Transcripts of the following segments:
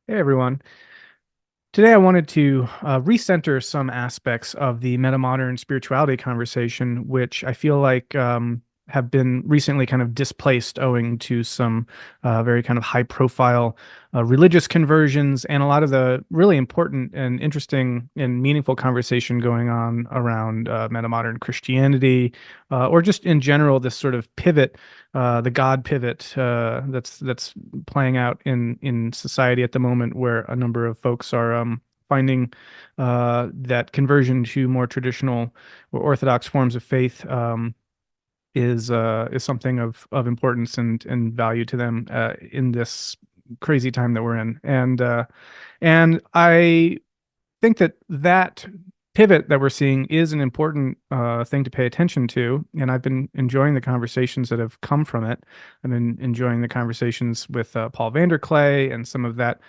Hey everyone. Today I wanted to recenter some aspects of the metamodern spirituality conversation, which I feel like have been recently kind of displaced owing to some very kind of high profile religious conversions and a lot of the really important and interesting and meaningful conversation going on around metamodern Christianity, or just in general, this sort of pivot, the God pivot that's playing out in society at the moment, where a number of folks are finding that conversion to more traditional or orthodox forms of faith is something of importance and value to them in this crazy time that we're in. And I think that pivot that we're seeing is an important thing to pay attention to. And I've been enjoying the conversations that have come from it. I've been enjoying the conversations with Paul Vanderklay and some of that,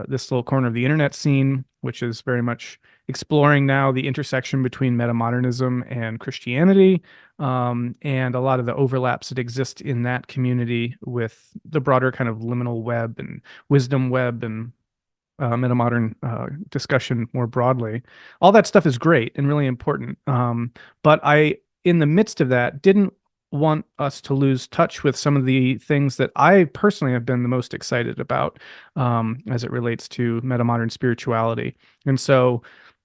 this little corner of the internet scene, which is very much exploring now the intersection between metamodernism and Christianity, and a lot of the overlaps that exist in that community with the broader kind of liminal web and wisdom web and metamodern discussion more broadly. All that stuff is great and really important. But in the midst of that, didn't want us to lose touch with some of the things that I personally have been the most excited about as it relates to metamodern spirituality. And so,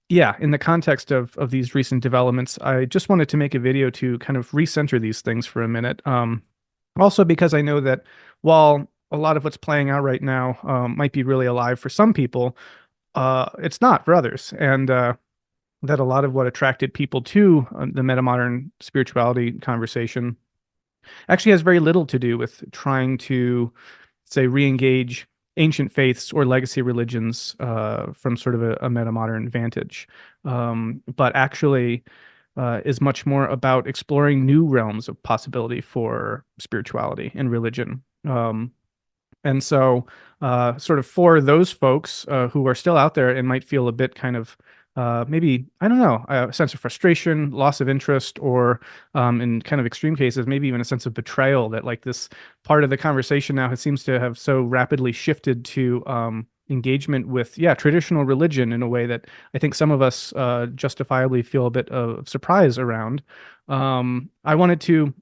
yeah, in the context of these recent developments, I just wanted to make a video to kind of recenter these things for a minute. Also, because I know that while a lot of what's playing out right now might be really alive for some people, it's not for others. And that a lot of what attracted people to the metamodern spirituality conversation actually has very little to do with trying to, say, re-engage ancient faiths or legacy religions from sort of a metamodern vantage, but actually is much more about exploring new realms of possibility for spirituality and religion. And so, sort of for those folks who are still out there and might feel a bit kind of maybe, I don't know, a sense of frustration, loss of interest, or in kind of extreme cases, maybe even a sense of betrayal that like this part of the conversation now seems to have so rapidly shifted to engagement with, yeah, traditional religion in a way that I think some of us justifiably feel a bit of surprise around. I wanted to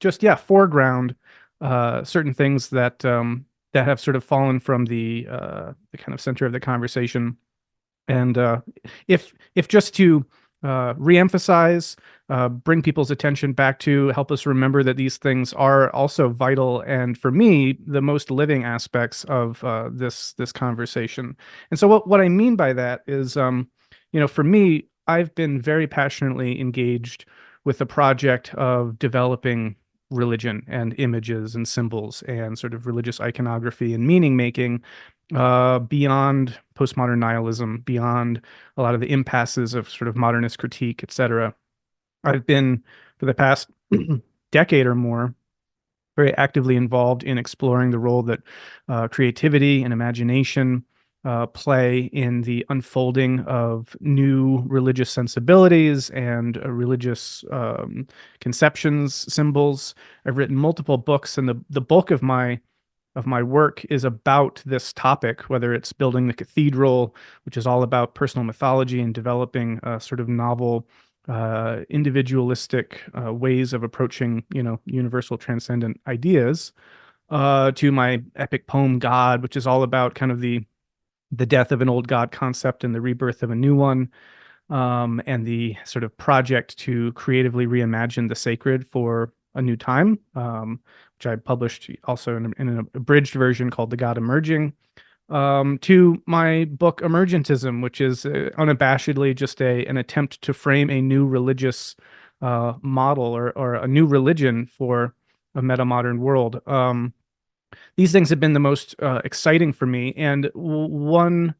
just, yeah, foreground certain things that have sort of fallen from the kind of center of the conversation. And if just to reemphasize, bring people's attention back to help us remember that these things are also vital and, for me, the most living aspects of this conversation. And so what I mean by that is, for me, I've been very passionately engaged with the project of developing religion and images and symbols and sort of religious iconography and meaning making beyond postmodern nihilism, beyond a lot of the impasses of sort of modernist critique, etc. I've been, for the past decade or more, very actively involved in exploring the role that creativity and imagination play in the unfolding of new religious sensibilities and religious conceptions, symbols. I've written multiple books, and the bulk of my work is about this topic, whether it's building the cathedral, which is all about personal mythology and developing sort of novel, individualistic ways of approaching, universal transcendent ideas, to my epic poem God, which is all about kind of the death of an old God concept and the rebirth of a new one, and the sort of project to creatively reimagine the sacred for a new time, which I published also in an abridged version called The God Emerging, to my book Emergentism, which is unabashedly just an attempt to frame a new religious model or a new religion for a metamodern world. These things have been the most exciting for me, and one,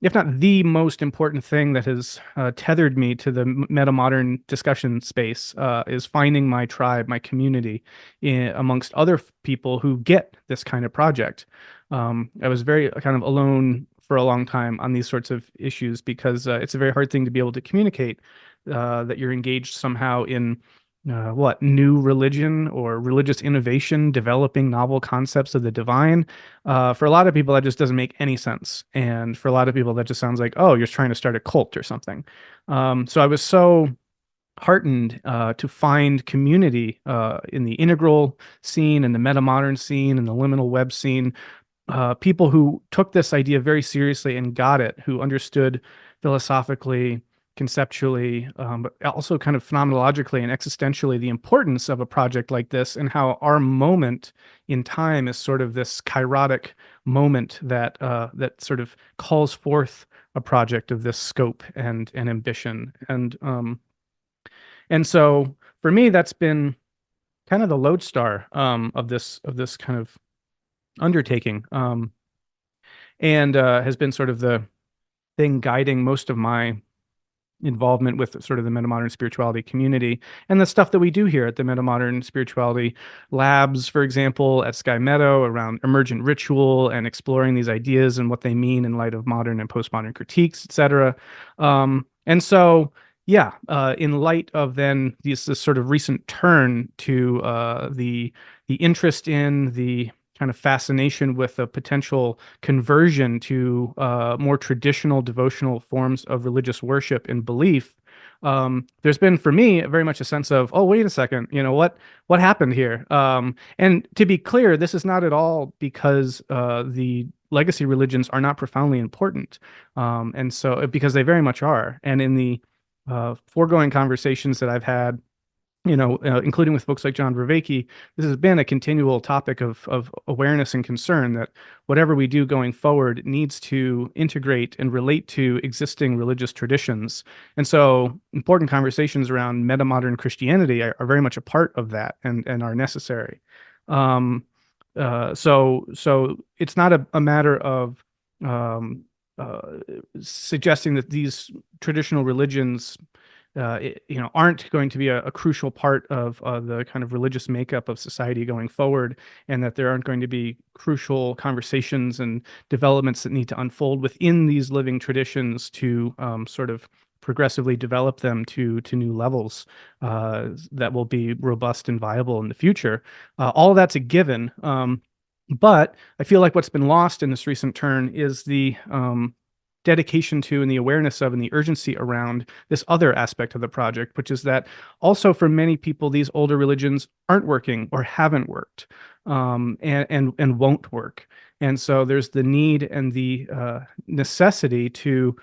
if not the most important thing that has tethered me to the metamodern discussion space, is finding my tribe, my community, amongst other people who get this kind of project. I was very kind of alone for a long time on these sorts of issues because it's a very hard thing to be able to communicate that you're engaged somehow in what new religion or religious innovation, developing novel concepts of the divine. For a lot of people, that just doesn't make any sense, and for a lot of people, that just sounds like, oh, you're trying to start a cult or something. So I was so heartened to find community in the integral scene and the metamodern scene and the liminal web scene, people who took this idea very seriously and got it, who understood philosophically, conceptually, but also kind of phenomenologically and existentially the importance of a project like this, and how our moment in time is sort of this kairotic moment that sort of calls forth a project of this scope and ambition. And so for me, that's been kind of the lodestar of this kind of undertaking, and has been sort of the thing guiding most of my involvement with sort of the metamodern spirituality community and the stuff that we do here at the metamodern spirituality labs, for example, at Sky Meadow around emergent ritual and exploring these ideas and what they mean in light of modern and postmodern critiques, etc. And so, yeah, in light of then this sort of recent turn to the interest in the kind of fascination with a potential conversion to more traditional devotional forms of religious worship and belief, there's been for me very much a sense of, oh, wait a second, what happened here? And to be clear, this is not at all because the legacy religions are not profoundly important, and so because they very much are. And in the foregoing conversations that I've had, including with folks like John Vervaeke, this has been a continual topic of awareness and concern that whatever we do going forward needs to integrate and relate to existing religious traditions. And so important conversations around metamodern Christianity are very much a part of that and are necessary. Um, so it's not a matter of um, uh, suggesting that these traditional religions aren't going to be a crucial part of the kind of religious makeup of society going forward, and that there aren't going to be crucial conversations and developments that need to unfold within these living traditions to sort of progressively develop them to new levels that will be robust and viable in the future. All of that's a given. But I feel like what's been lost in this recent turn is the dedication to and the awareness of and the urgency around this other aspect of the project, which is that also for many people, these older religions aren't working or haven't worked, and won't work. And so there's the need and the necessity to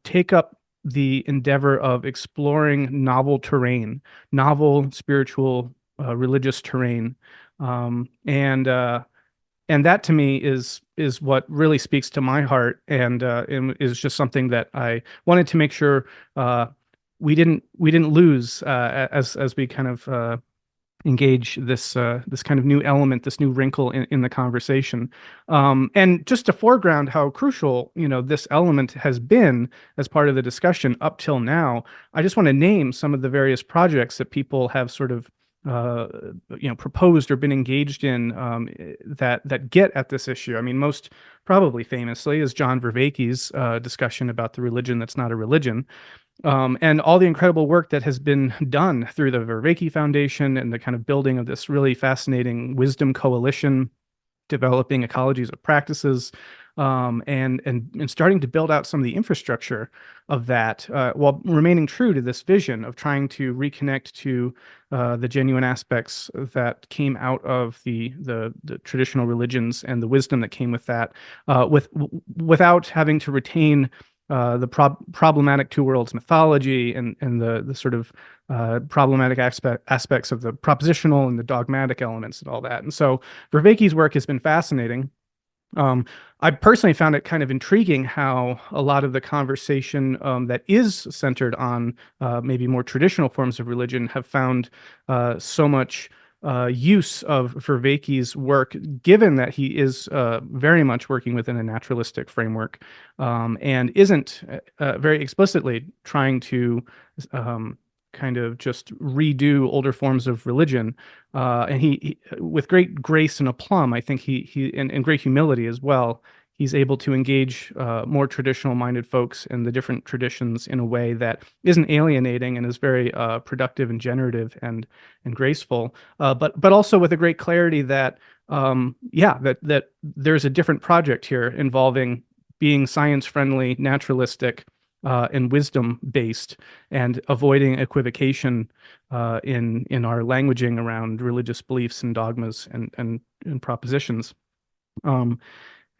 take up the endeavor of exploring novel terrain, novel spiritual religious terrain, and that to me is what really speaks to my heart, and is just something that I wanted to make sure we didn't lose as we kind of engage this kind of new element, this new wrinkle in the conversation. And just to foreground how crucial this element has been as part of the discussion up till now, I just want to name some of the various projects that people have sort of uh, proposed or been engaged in, that get at this issue. I mean, most probably famously is John Vervaeke's discussion about the religion that's not a religion, and all the incredible work that has been done through the Vervaeke Foundation and the kind of building of this really fascinating wisdom coalition, developing ecologies of practices, and starting to build out some of the infrastructure of that, while remaining true to this vision of trying to reconnect to the genuine aspects that came out of the traditional religions and the wisdom that came with that, without having to retain the problematic two worlds mythology and the sort of problematic aspects of the propositional and the dogmatic elements and all that. And so Vervaeke's work has been fascinating. Um, I personally found it kind of intriguing how a lot of the conversation that is centered on maybe more traditional forms of religion have found so much use of Vervaeke's work, given that he is very much working within a naturalistic framework, and isn't very explicitly trying to kind of just redo older forms of religion. And with great grace and aplomb, I think and great humility as well, he's able to engage more traditional-minded folks and the different traditions in a way that isn't alienating and is very productive and generative and graceful, but also with a great clarity that yeah, that there's a different project here involving being science-friendly, naturalistic, and wisdom-based, and avoiding equivocation in our languaging around religious beliefs and dogmas and propositions. Um,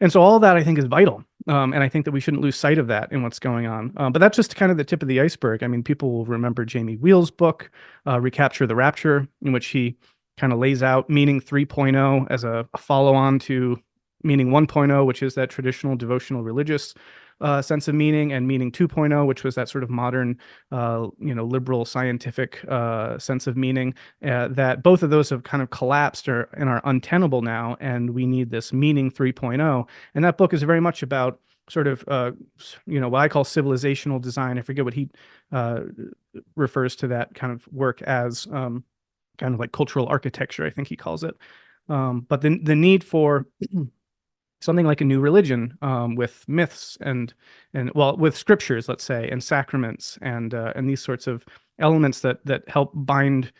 and so all that I think is vital. And I think that we shouldn't lose sight of that in what's going on. But that's just kind of the tip of the iceberg. I mean, people will remember Jamie Wheel's book, Recapture the Rapture, in which he kind of lays out meaning 3.0 as a follow-on to meaning 1.0, which is that traditional devotional religious sense of meaning, and meaning 2.0, which was that sort of modern, liberal scientific sense of meaning. That both of those have kind of collapsed and are untenable now, and we need this meaning 3.0. And that book is very much about sort of, what I call civilizational design. I forget what he refers to that kind of work as, kind of like cultural architecture, I think he calls it. But the need for something like a new religion, with myths and well, with scriptures, let's say, and sacraments and these sorts of elements that help bind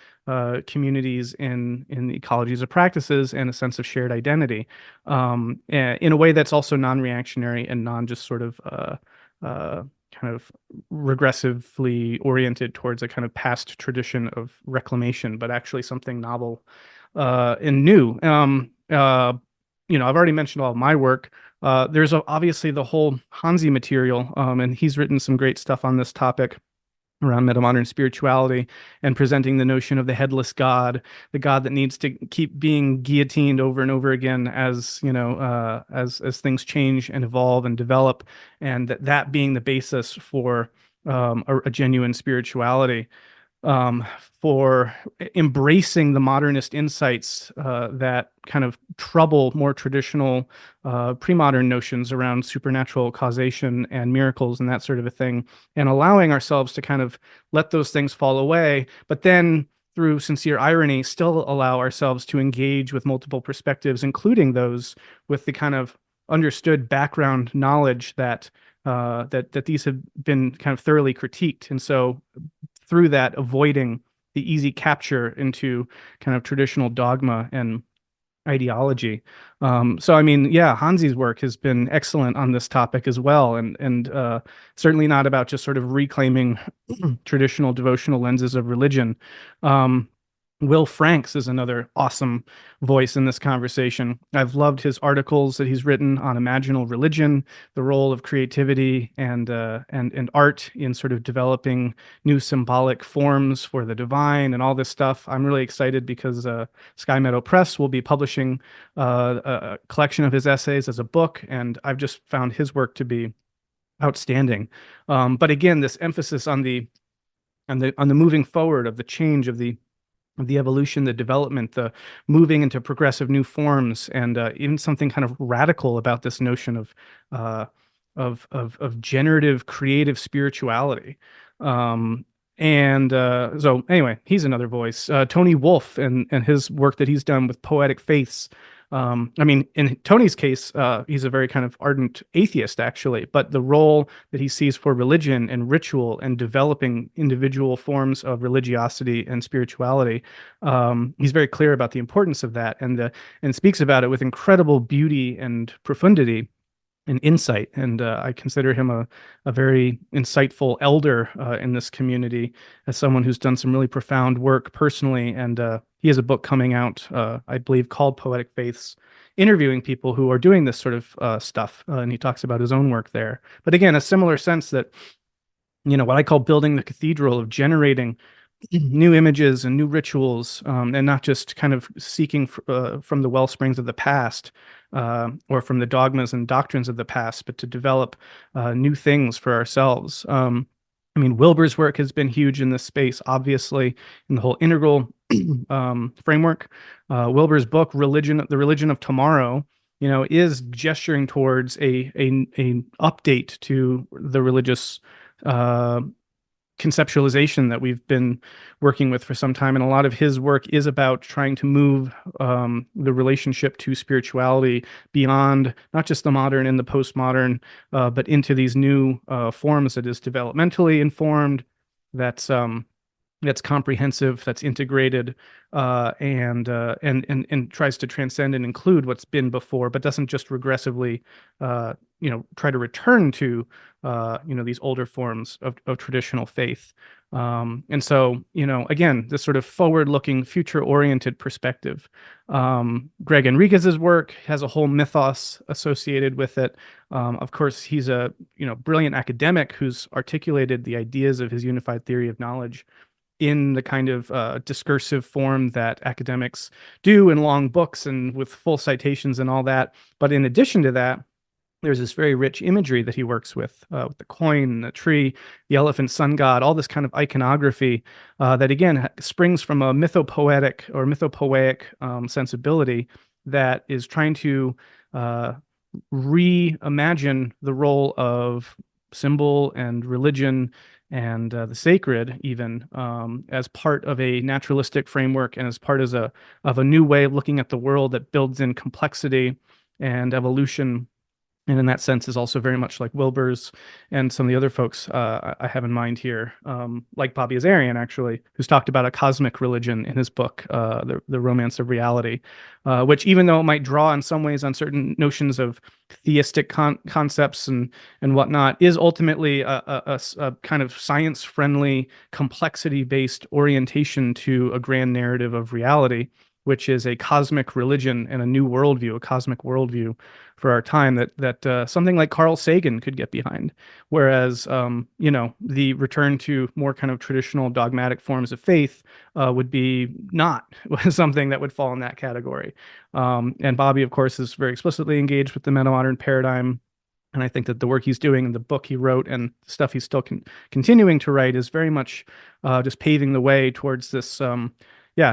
communities in the ecologies of practices and a sense of shared identity, in a way that's also non-reactionary and non just sort of kind of regressively oriented towards a kind of past tradition of reclamation, but actually something novel and new. I've already mentioned all of my work. There's obviously the whole Hansi material, and he's written some great stuff on this topic around metamodern spirituality and presenting the notion of the headless God, the God that needs to keep being guillotined over and over again as as things change and evolve and develop, and that being the basis for a genuine spirituality. um, for embracing the modernist insights that kind of trouble more traditional pre-modern notions around supernatural causation and miracles and that sort of a thing, and allowing ourselves to kind of let those things fall away, but then through sincere irony, still allow ourselves to engage with multiple perspectives, including those with the kind of understood background knowledge that that these have been kind of thoroughly critiqued. And so through that, avoiding the easy capture into kind of traditional dogma and ideology. So I mean, yeah, Hansi's work has been excellent on this topic as well, and certainly not about just sort of reclaiming traditional devotional lenses of religion. Um, Will Franks is another awesome voice in this conversation. I've loved his articles that he's written on imaginal religion, the role of creativity and art in sort of developing new symbolic forms for the divine and all this stuff. I'm really excited because Sky Meadow Press will be publishing a collection of his essays as a book, and I've just found his work to be outstanding. But again, this emphasis on the moving forward of the change of the evolution, the development, the moving into progressive new forms, and even something kind of radical about this notion of generative, creative spirituality. So anyway, he's another voice. Tony Wolff and his work that he's done with poetic faiths. I mean, in Tony's case, he's a very kind of ardent atheist, actually, but the role that he sees for religion and ritual and developing individual forms of religiosity and spirituality, he's very clear about the importance of that, and speaks about it with incredible beauty and profundity and insight. And I consider him a very insightful elder in this community, as someone who's done some really profound work personally. And he has a book coming out, I believe, called Poetic Faiths, interviewing people who are doing this sort of stuff. And he talks about his own work there. But again, a similar sense that, what I call building the cathedral of generating new images and new rituals, and not just kind of seeking from the well springs of the past, or from the dogmas and doctrines of the past, but to develop new things for ourselves. I mean, Wilber's work has been huge in this space, obviously, in the whole integral framework. Wilber's book, The Religion of Tomorrow, is gesturing towards a update to the religious conceptualization that we've been working with for some time. And a lot of his work is about trying to move the relationship to spirituality beyond not just the modern and the postmodern, but into these new forms that is developmentally informed, that's comprehensive, that's integrated, and tries to transcend and include what's been before, but doesn't just regressively, try to return to, these older forms of traditional faith. And so, again, this sort of forward-looking, future-oriented perspective. Greg Enriquez's work has a whole mythos associated with it. Of course, he's a brilliant academic who's articulated the ideas of his unified theory of knowledge in the kind of discursive form that academics do in long books and with full citations and all that. But in addition to that, there's this very rich imagery that he works with the coin, the tree, the elephant sun god, all this kind of iconography that, again, springs from a mythopoetic or mythopoeic sensibility that is trying to reimagine the role of symbol and religion and the sacred, even as part of a naturalistic framework and as part of a new way of looking at the world that builds in complexity and evolution, and in that sense is also very much like Wilbur's and some of the other folks I have in mind here, like Bobby Azarian, actually, who's talked about a cosmic religion in his book, The Romance of Reality, which, even though it might draw in some ways on certain notions of theistic concepts and whatnot, is ultimately a kind of science-friendly, complexity-based orientation to a grand narrative of reality, which is a cosmic religion and a new worldview, a cosmic worldview for our time that something like Carl Sagan could get behind. Whereas, the return to more kind of traditional dogmatic forms of faith would be not something that would fall in that category. And Bobby, of course, is very explicitly engaged with the metamodern paradigm. And I think that the work he's doing and the book he wrote and stuff he's still continuing to write is very much just paving the way towards this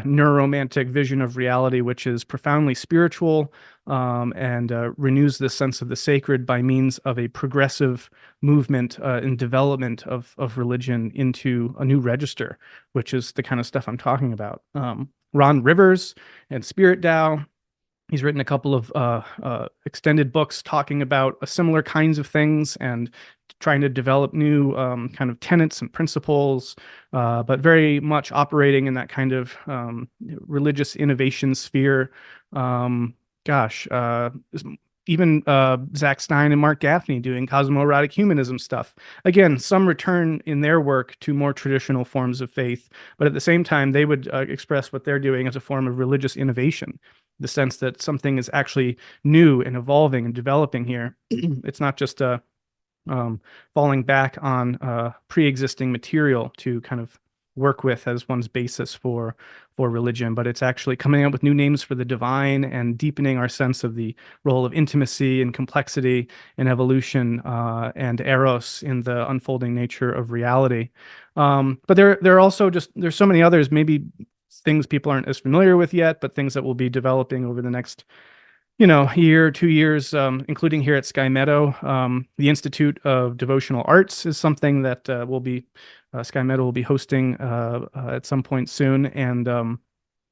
neuromantic vision of reality, which is profoundly spiritual, and renews this sense of the sacred by means of a progressive movement and development of religion into a new register, which is the kind of stuff I'm talking about. Ron Rivers and Spirit Tao. He's written a couple of extended books talking about similar kinds of things and trying to develop new kind of tenets and principles, but very much operating in that kind of religious innovation sphere. Even Zach Stein and Mark Gaffney doing cosmoerotic humanism stuff. Again, some return in their work to more traditional forms of faith, but at the same time, they would express what they're doing as a form of religious innovation, the sense that something is actually new and evolving and developing here. It's not just falling back on pre-existing material to kind of work with as one's basis for religion, but it's actually coming up with new names for the divine and deepening our sense of the role of intimacy and complexity and evolution and eros in the unfolding nature of reality. But there are also there's so many others, maybe things people aren't as familiar with yet, but things that will be developing over the next year, 2 years, including here at Sky Meadow. The Institute of Devotional Arts is something that Sky Meadow will be hosting at some point soon, and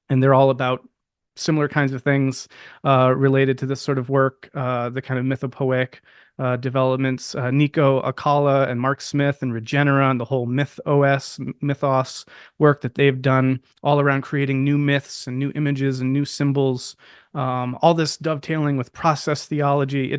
they're all about similar kinds of things related to this sort of work, the kind of mythopoeic developments. Nico Akala and Mark Smith and Regenera and the whole mythos work that they've done all around creating new myths and new images and new symbols. All this dovetailing with process theology.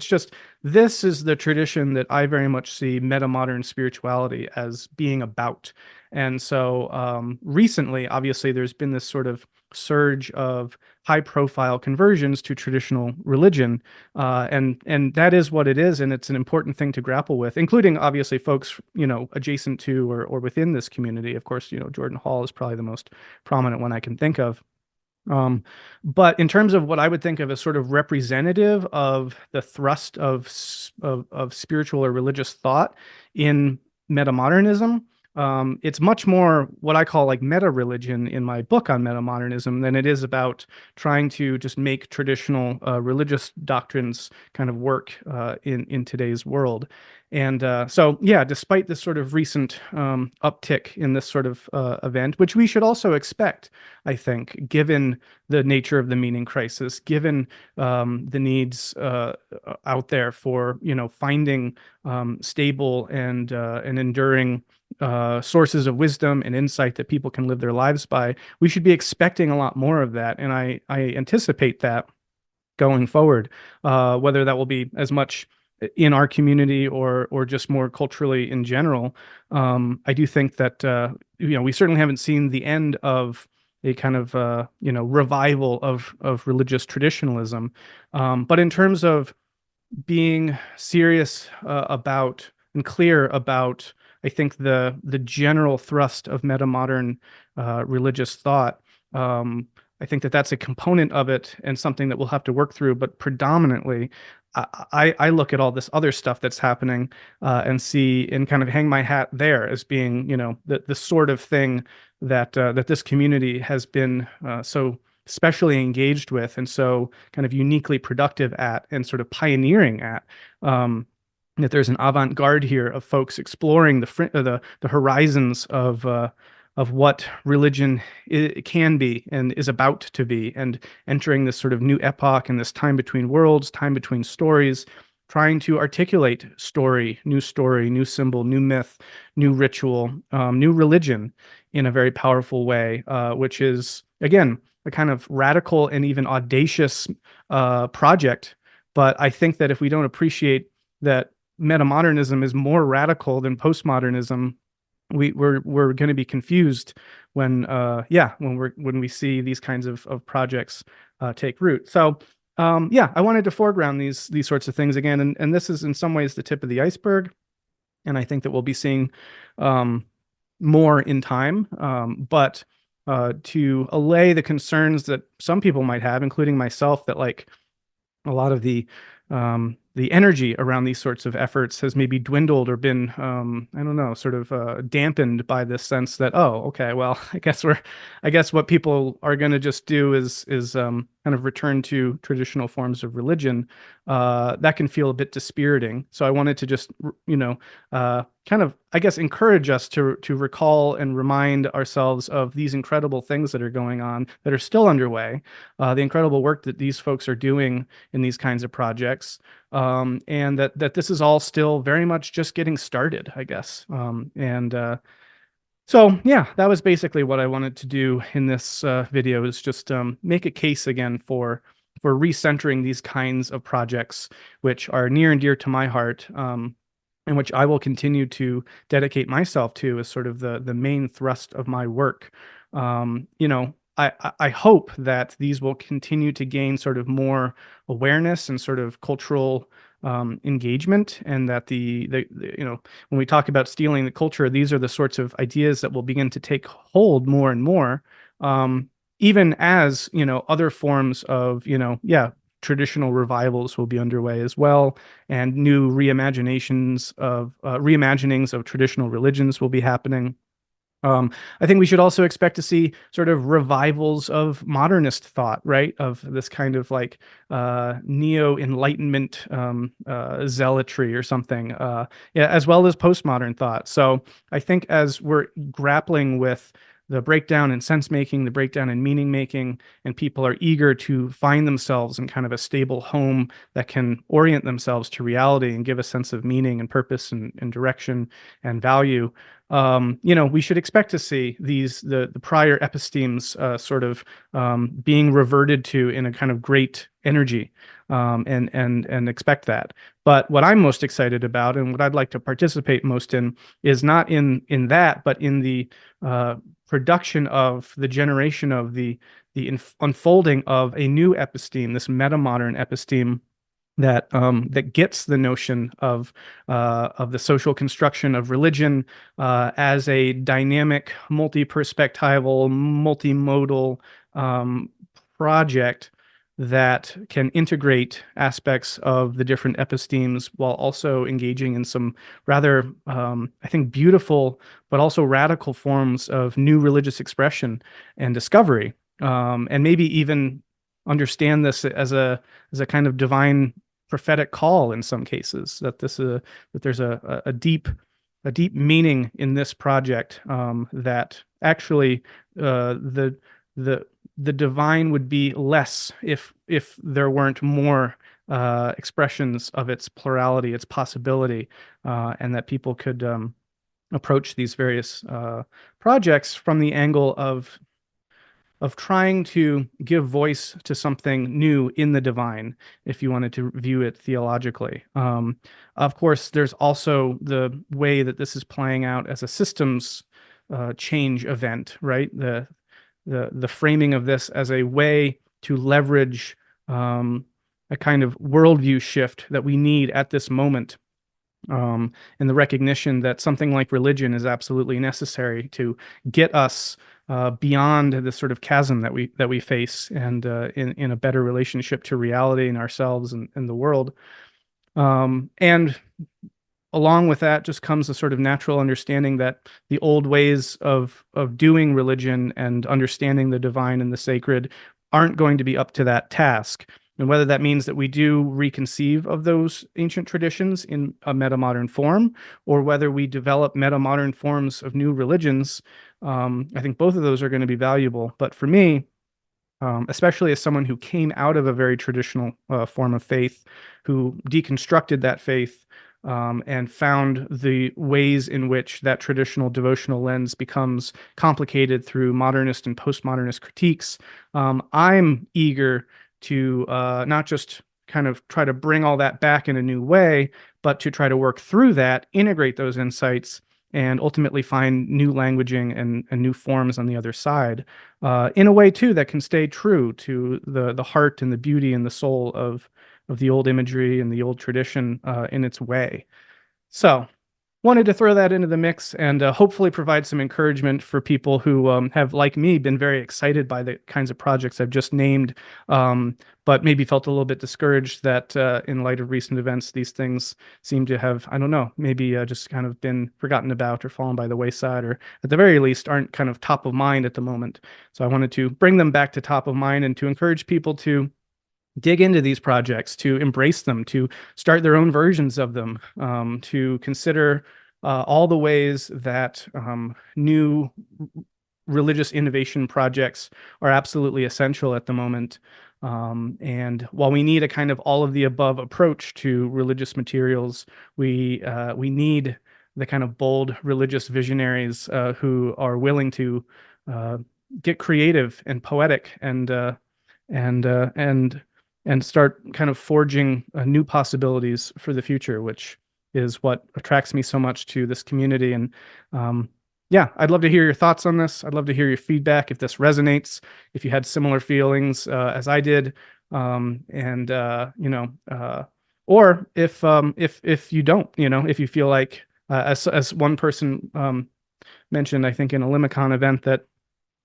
This is the tradition that I very much see metamodern spirituality as being about. And so recently, obviously, there's been this sort of surge of high-profile conversions to traditional religion, and that is what it is, and it's an important thing to grapple with, including obviously folks adjacent to or within this community. Of course, Jordan Hall is probably the most prominent one I can think of. But in terms of what I would think of as sort of representative of the thrust of spiritual or religious thought in metamodernism, it's much more what I call like meta religion in my book on metamodernism than it is about trying to just make traditional religious doctrines kind of work in today's world. And so, yeah, despite this sort of recent uptick in this sort of event, which we should also expect, I think, given the nature of the meaning crisis, given the needs out there for, finding stable and enduring sources of wisdom and insight that people can live their lives by, we should be expecting a lot more of that. And I anticipate that going forward, whether that will be as much in our community or just more culturally in general. I do think that we certainly haven't seen the end of a kind of revival of religious traditionalism. But in terms of being serious about and clear about, I think, the general thrust of metamodern religious thought. I think that that's a component of it and something that we'll have to work through. But predominantly, I look at all this other stuff that's happening and see and kind of hang my hat there as being, the sort of thing that this community has been so specially engaged with and so kind of uniquely productive at and sort of pioneering at. That there's an avant-garde here of folks exploring the horizons of what religion can be and is about to be, and entering this sort of new epoch and this time between worlds, time between stories, trying to articulate story, new symbol, new myth, new ritual, new religion in a very powerful way, which is, again, a kind of radical and even audacious project. But I think that if we don't appreciate that metamodernism is more radical than postmodernism, we're going to be confused when when we see these kinds of projects take root. So I wanted to foreground these sorts of things again, and this is in some ways the tip of the iceberg, and I think that we'll be seeing more in time. But to allay the concerns that some people might have, including myself, that like a lot of the energy around these sorts of efforts has maybe dwindled or been, I don't know, sort of dampened by this sense that, oh, okay, well, I guess what people are going to just do is kind of return to traditional forms of religion. That can feel a bit dispiriting. So I wanted to just, kind of, I guess, encourage us to recall and remind ourselves of these incredible things that are going on, that are still underway, the incredible work that these folks are doing in these kinds of projects, and that this is all still very much just getting started, I guess. So yeah, that was basically what I wanted to do in this video, is just make a case again for recentering these kinds of projects, which are near and dear to my heart, and which I will continue to dedicate myself to as sort of the main thrust of my work. I hope that these will continue to gain sort of more awareness and sort of cultural engagement, and that when we talk about stealing the culture, these are the sorts of ideas that will begin to take hold more and more, even as other forms of traditional revivals will be underway as well, and new reimaginings of traditional religions will be happening. I think we should also expect to see sort of revivals of modernist thought, right? Of this kind of like neo-enlightenment zealotry or something, as well as postmodern thought. So I think as we're grappling with the breakdown in sense making, the breakdown in meaning making, and people are eager to find themselves in kind of a stable home that can orient themselves to reality and give a sense of meaning and purpose and direction and value. We should expect to see the prior epistemes sort of being reverted to in a kind of great energy, and expect that. But what I'm most excited about, and what I'd like to participate most in, is not in that, but in the production of the generation of the unfolding of a new episteme, this metamodern episteme, that gets the notion of the social construction of religion as a dynamic, multi-perspectival, multimodal project that can integrate aspects of the different epistemes while also engaging in some rather, I think, beautiful but also radical forms of new religious expression and discovery, and maybe even understand this as a kind of divine prophetic call in some cases. That there's a deep meaning in this project, that actually the the the divine would be less if there weren't more expressions of its plurality, its possibility, and that people could approach these various projects from the angle of trying to give voice to something new in the divine, if you wanted to view it theologically. Of course, there's also the way that this is playing out as a systems change event, right? The framing of this as a way to leverage a kind of worldview shift that we need at this moment, and the recognition that something like religion is absolutely necessary to get us beyond the sort of chasm that we face, and in a better relationship to reality and ourselves and the world. And along with that just comes a sort of natural understanding that the old ways of doing religion and understanding the divine and the sacred aren't going to be up to that task. And whether that means that we do reconceive of those ancient traditions in a metamodern form, or whether we develop metamodern forms of new religions, I think both of those are going to be valuable. But for me, especially as someone who came out of a very traditional form of faith, who deconstructed that faith, and found the ways in which that traditional devotional lens becomes complicated through modernist and postmodernist critiques, I'm eager to not just kind of try to bring all that back in a new way, but to try to work through that, integrate those insights, and ultimately find new languaging and new forms on the other side, in a way too that can stay true to the heart and the beauty and the soul of the old imagery and the old tradition in its way. So wanted to throw that into the mix and hopefully provide some encouragement for people who have, like me, been very excited by the kinds of projects I've just named, but maybe felt a little bit discouraged that in light of recent events, these things seem to have, I don't know, maybe just kind of been forgotten about or fallen by the wayside, or at the very least aren't kind of top of mind at the moment. So I wanted to bring them back to top of mind and to encourage people to dig into these projects, to embrace them, to start their own versions of them, to consider all the ways that new religious innovation projects are absolutely essential at the moment. And while we need a kind of all of the above approach to religious materials, we need the kind of bold religious visionaries who are willing to get creative and poetic and and start kind of forging new possibilities for the future, which is what attracts me so much to this community. And yeah, I'd love to hear your thoughts on this. I'd love to hear your feedback if this resonates, if you had similar feelings as I did, and or if you don't, if you feel like, as one person mentioned, I think in a Limicon event, that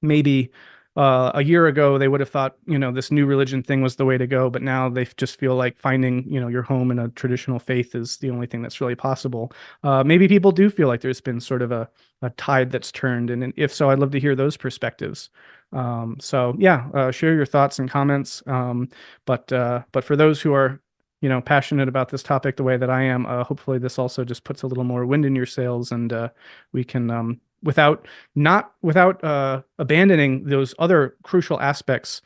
maybe a year ago they would have thought this new religion thing was the way to go, but now they just feel like finding your home in a traditional faith is the only thing that's really possible. Maybe people do feel like there's been sort of a tide that's turned, and if so, I'd love to hear those perspectives. So yeah, share your thoughts and comments. But for those who are passionate about this topic the way that I am, hopefully this also just puts a little more wind in your sails, and we can, without abandoning those other crucial aspects,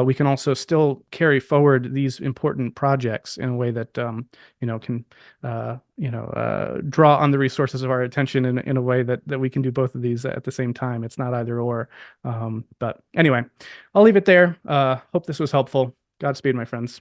we can also still carry forward these important projects in a way that can draw on the resources of our attention in a way that we can do both of these at the same time. It's not either or. But anyway, I'll leave it there. Hope this was helpful. Godspeed, my friends.